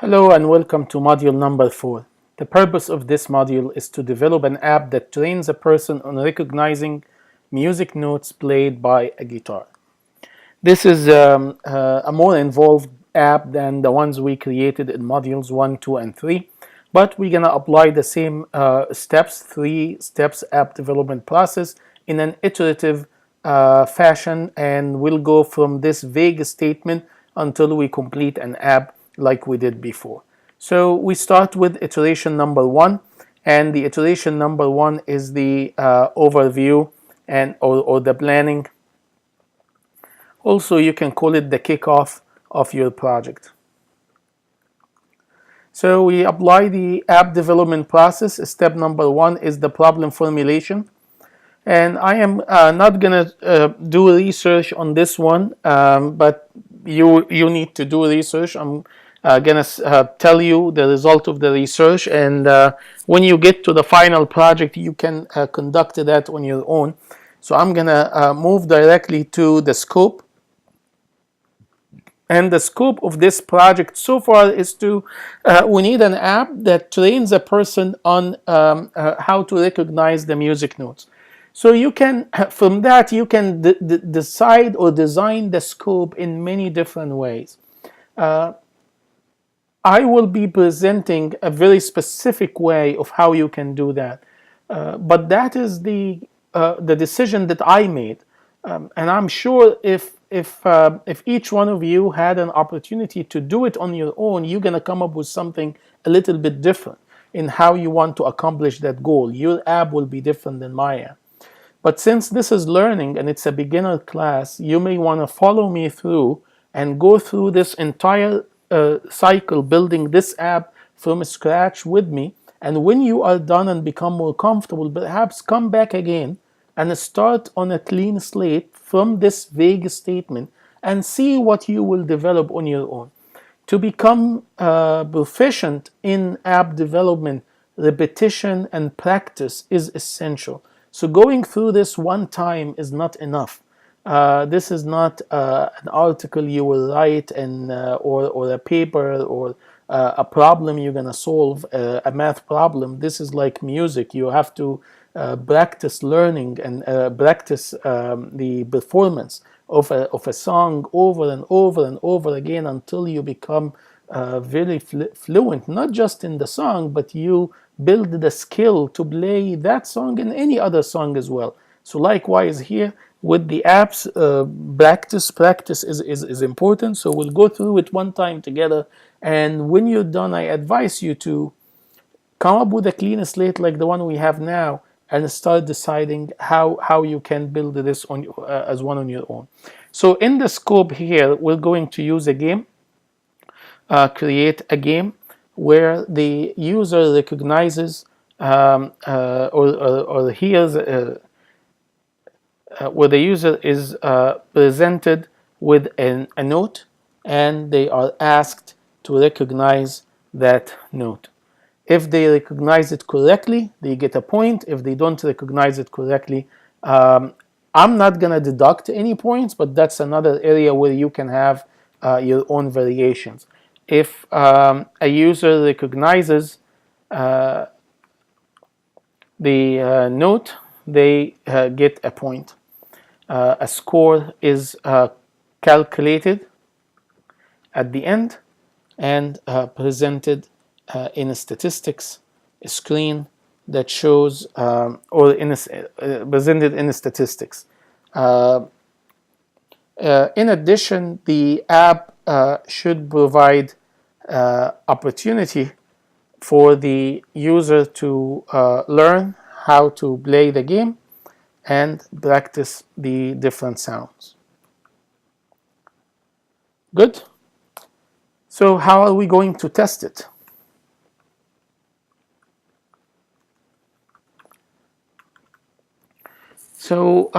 Hello and welcome to module number 4. The purpose of this module is to develop an app that trains a person on recognizing music notes played by a guitar. This is a more involved app than the ones we created in modules 1, 2, and 3, but we're going to apply the same steps, 3 steps app development process in an iterative fashion, and we'll go from this vague statement until we complete an app like we did before. So we start with iteration number 1, and the iteration number 1 is the overview and or the planning. Also, you can call it the kickoff of your project. So we apply the app development process. Step number 1 is the problem formulation. And I am not going to do research on this one, but you need to do research. I'm going to tell you the result of the research, and when you get to the final project, you can conduct that on your own. So I'm going to move directly to the scope. And the scope of this project so far is we need an app that trains a person on how to recognize the music notes. So you can, from that, you can decide or design the scope in many different ways. I will be presenting a very specific way of how you can do that. But that is the decision that I made. And I'm sure if each one of you had an opportunity to do it on your own, you're going to come up with something a little bit different in how you want to accomplish that goal. Your app will be different than my app. But since this is learning and it's a beginner class, you may want to follow me through and go through this entire cycle building this app from scratch with me. And when you are done and become more comfortable, perhaps come back again and start on a clean slate from this vague statement and see what you will develop on your own. To become proficient in app development, repetition and practice is essential. So going through this one time is not enough. This is not an article you will write and or a paper or a problem you're gonna solve, a math problem. This is like music. You have to practice learning and practice the performance of a song over and over and over again until you become very fluent, not just in the song, but you build the skill to play that song and any other song as well. So likewise here with the apps, practice is important. So we'll go through it one time together, and when you're done, I advise you to come up with a clean slate like the one we have now and start deciding how you can build this on as one on your own. So in the scope here, we're going to use a game, create a game where the user recognizes or hears where the user is presented with a note, and they are asked to recognize that note. If they recognize it correctly, they get a point. If they don't recognize it correctly, I'm not going to deduct any points, but that's another area where you can have your own variations. If a user recognizes the note, they get a point. A score is calculated at the end and presented in a statistics screen that shows or presented in statistics. In addition, the app should provide opportunity for the user to learn how to play the game and practice the different sounds. Good. So how are we going to test it? So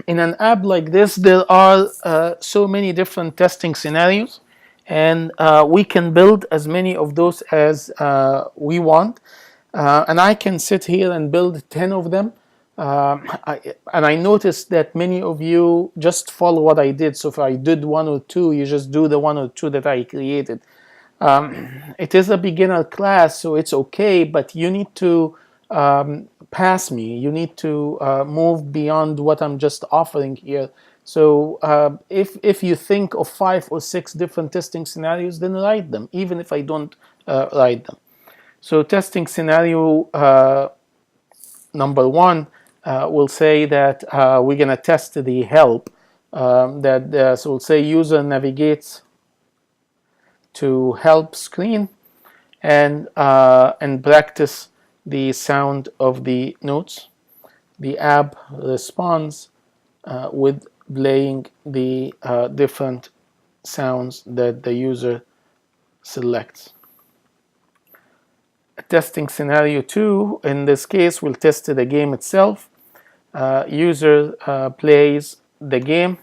in an app like this, there are so many different testing scenarios, and we can build as many of those as we want. And I can sit here and build 10 of them. And I noticed that many of you just follow what I did. So if I did one or two, you just do the one or two that I created. It is a beginner class, so it's okay, but you need to pass me. You need to move beyond what I'm just offering here. So if you think of 5 or 6 different testing scenarios, then write them, even if I don't write them. So testing scenario number 1 will say that we're going to test the help. So we'll say user navigates to help screen and practice the sound of the notes. The app responds with playing the different sounds that the user selects. Testing scenario 2, in this case, we'll test the game itself. User plays the game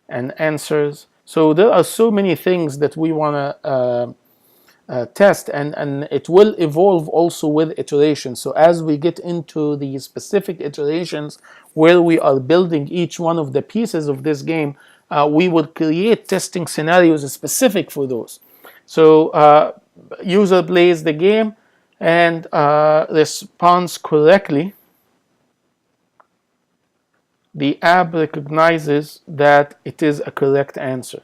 and answers. So there are so many things that we want to test, and it will evolve also with iterations. So as we get into the specific iterations where we are building each one of the pieces of this game, we will create testing scenarios specific for those. So user plays the game and responds correctly. The app recognizes that it is a correct answer.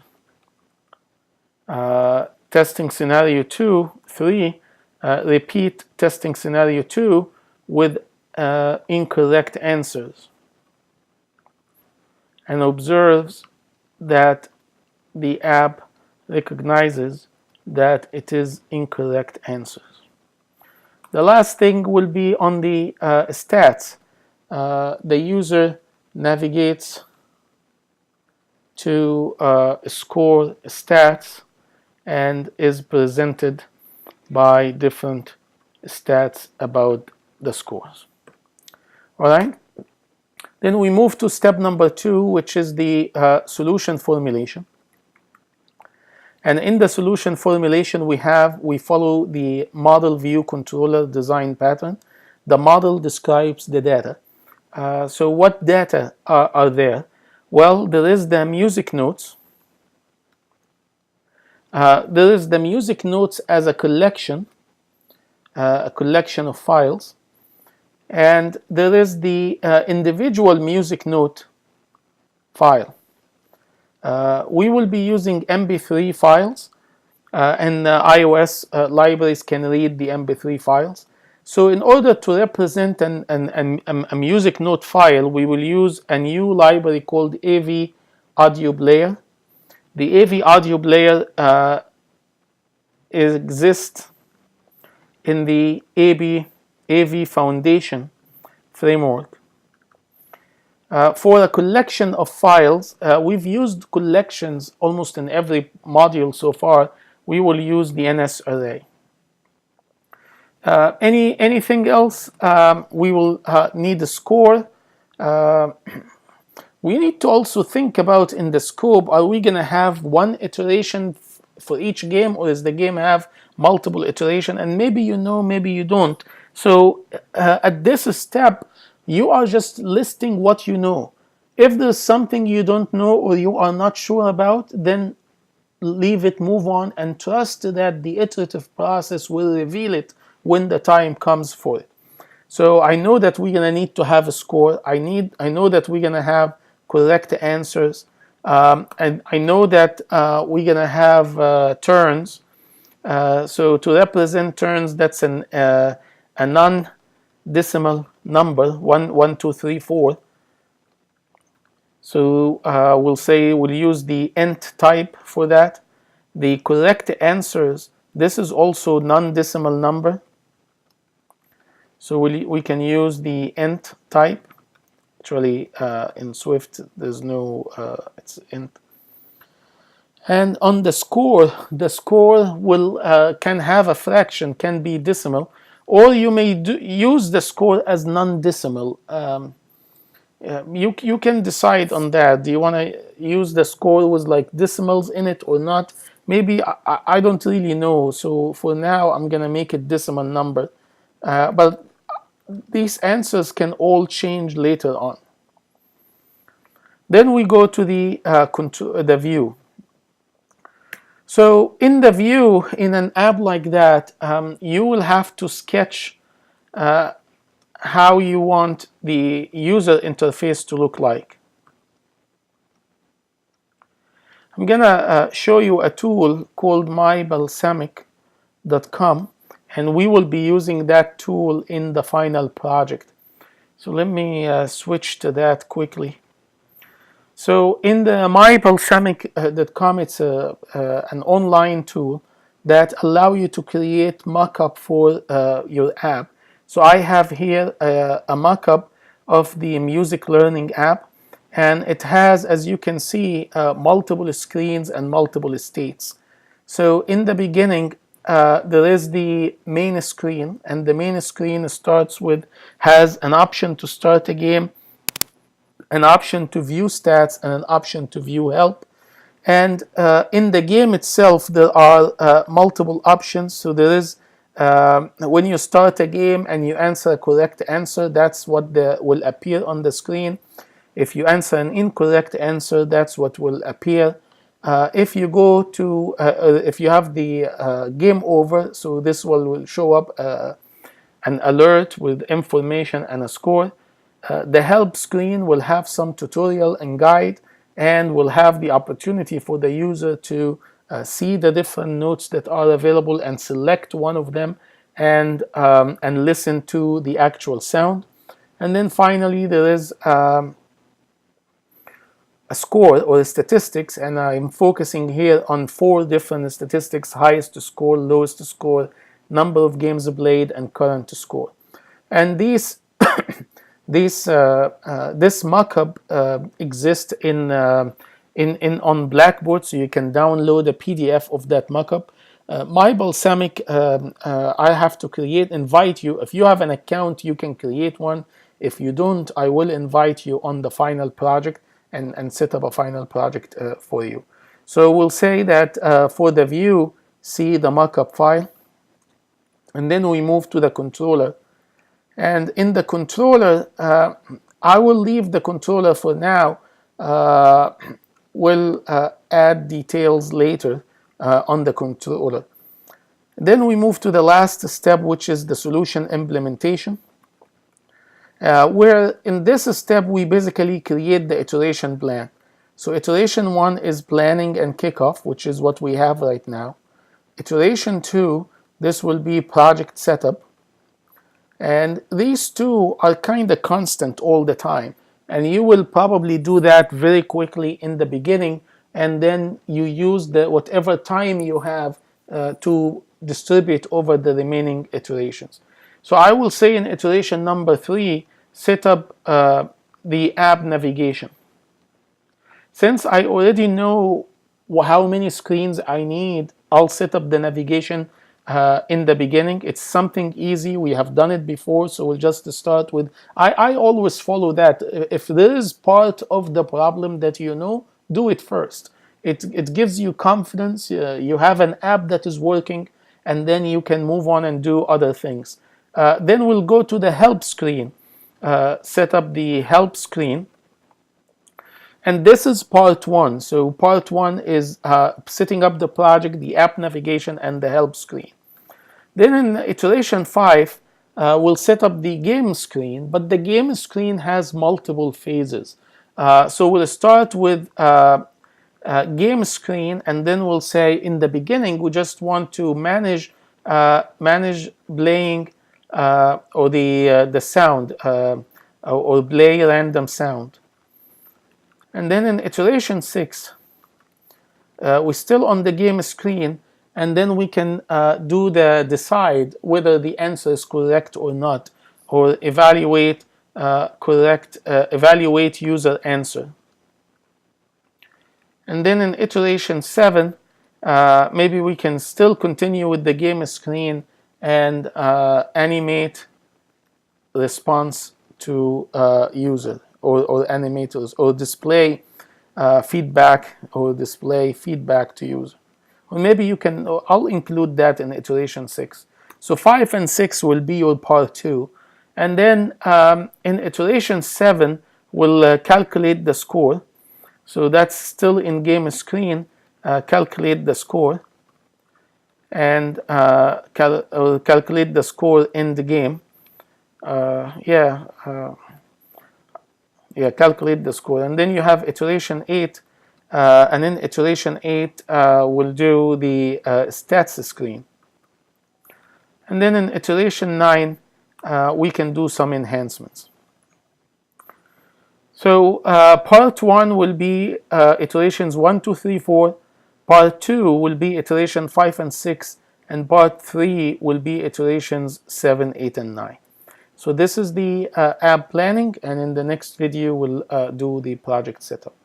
Testing scenario 3, repeat testing scenario 2 with incorrect answers, and observes that the app recognizes that it is incorrect answers. The last thing will be on the stats. The user navigates to score stats and is presented by different stats about the scores. All right. Then we move to step number 2, which is the solution formulation. And in the solution formulation, we follow the model view controller design pattern. The model describes the data. So what data are there? Well, there is the music notes. There is the music notes as a collection of files. And there is the individual music note file. We will be using MP3 files, and iOS libraries can read the MP3 files. So in order to represent a music note file, we will use a new library called AV Audio Player. The AV Audio Player exists in the AV Foundation framework. For a collection of files, we've used collections almost in every module so far. We will use the NS array. Anything else? We will need a score. We need to also think about in the scope, are we going to have one iteration for each game, or does the game have multiple iteration? And maybe you know, maybe you don't. So at this step, you are just listing what you know. If there's something you don't know or you are not sure about, then leave it, move on, and trust that the iterative process will reveal it when the time comes for it. So I know that we're going to need to have a score. I know that we're going to have correct answers. And I know that we're going to have turns. So to represent turns, that's a non-decimal number, 1, 1, 2, 3, 4. So we'll use the int type for that. The correct answers, this is also non-decimal number. So we can use the int type. Actually, in Swift, there's no, it's int. And on the score will can have a fraction, can be decimal, or you may use the score as non-decimal. You can decide on that. Do you want to use the score with like decimals in it or not? Maybe I don't really know. So for now, I'm gonna make it decimal number. But these answers can all change later on. Then we go to the view. So in the view, in an app like that, you will have to sketch how you want the user interface to look like. I'm gonna show you a tool called mybalsamic.com, and we will be using that tool in the final project. So let me switch to that quickly. So in the mybalsamic.com, it's an online tool that allow you to create mockup for your app. So I have here a mockup of the music learning app, and it has, as you can see, multiple screens and multiple states. So in the beginning, there is the main screen, and the main screen has an option to start a game, an option to view stats, and an option to view help. And in the game itself, there are multiple options. So there is, when you start a game and you answer a correct answer, that's what will appear on the screen. If you answer an incorrect answer, that's what will appear. If you go to, if you have the game over, so this will show up an alert with information and a score. The help screen will have some tutorial and guide, and will have the opportunity for the user to see the different notes that are available and select one of them, and listen to the actual sound. And then finally, there is a score or statistics, and I'm focusing here on 4 different statistics: highest score, lowest score, number of games played, and current score. And this mockup exists on Blackboard, so you can download a PDF of that mockup. My Balsamic, I have to invite you. If you have an account, you can create one. If you don't, I will invite you on the final project and set up a final project for you. So we'll say that for the view, see the mockup file, and then we move to the controller. And in the controller, I will leave the controller for now. We'll add details later on the controller. Then we move to the last step, which is the solution implementation, where in this step we basically create the iteration plan. So iteration 1 is planning and kickoff, which is what we have right now. Iteration 2, this will be project setup. And these two are kind of constant all the time. And you will probably do that very quickly in the beginning, and then you use whatever time you have to distribute over the remaining iterations. So I will say in iteration number 3, set up the app navigation. Since I already know how many screens I need, I'll set up the navigation in the beginning. It's something easy. We have done it before, so we'll just start with, I always follow that. If there is part of the problem that you know, do it first. It gives you confidence. You have an app that is working, and then you can move on and do other things. Then we'll go to the help screen. Set up the help screen. And this is part 1. So part 1 is setting up the project, the app navigation, and the help screen. Then in iteration 5, we'll set up the game screen, but the game screen has multiple phases. So we'll start with game screen, and then we'll say in the beginning we just want to manage playing or the sound, or play random sound. And then in iteration 6, we're still on the game screen, and then we can decide whether the answer is correct or not, or evaluate evaluate user answer. And then in iteration 7, maybe we can still continue with the game screen and animate response to user, or animators, or display feedback, or display feedback to user. Or maybe you can, I'll include that in iteration 6. So 5 and 6 will be your part 2. And then in iteration 7, we'll calculate the score. So that's still in game screen. calculate the score, and calculate the score in the game. Calculate the score, and then you have iteration 8, and in iteration 8 we'll do the stats screen, and then in iteration 9 we can do some enhancements. So part 1 will be iterations 1, 2, 3, 4. Part 2 will be iteration 5 and 6, and part 3 will be iterations 7, 8, and 9. So this is the app planning, and in the next video we'll do the project setup.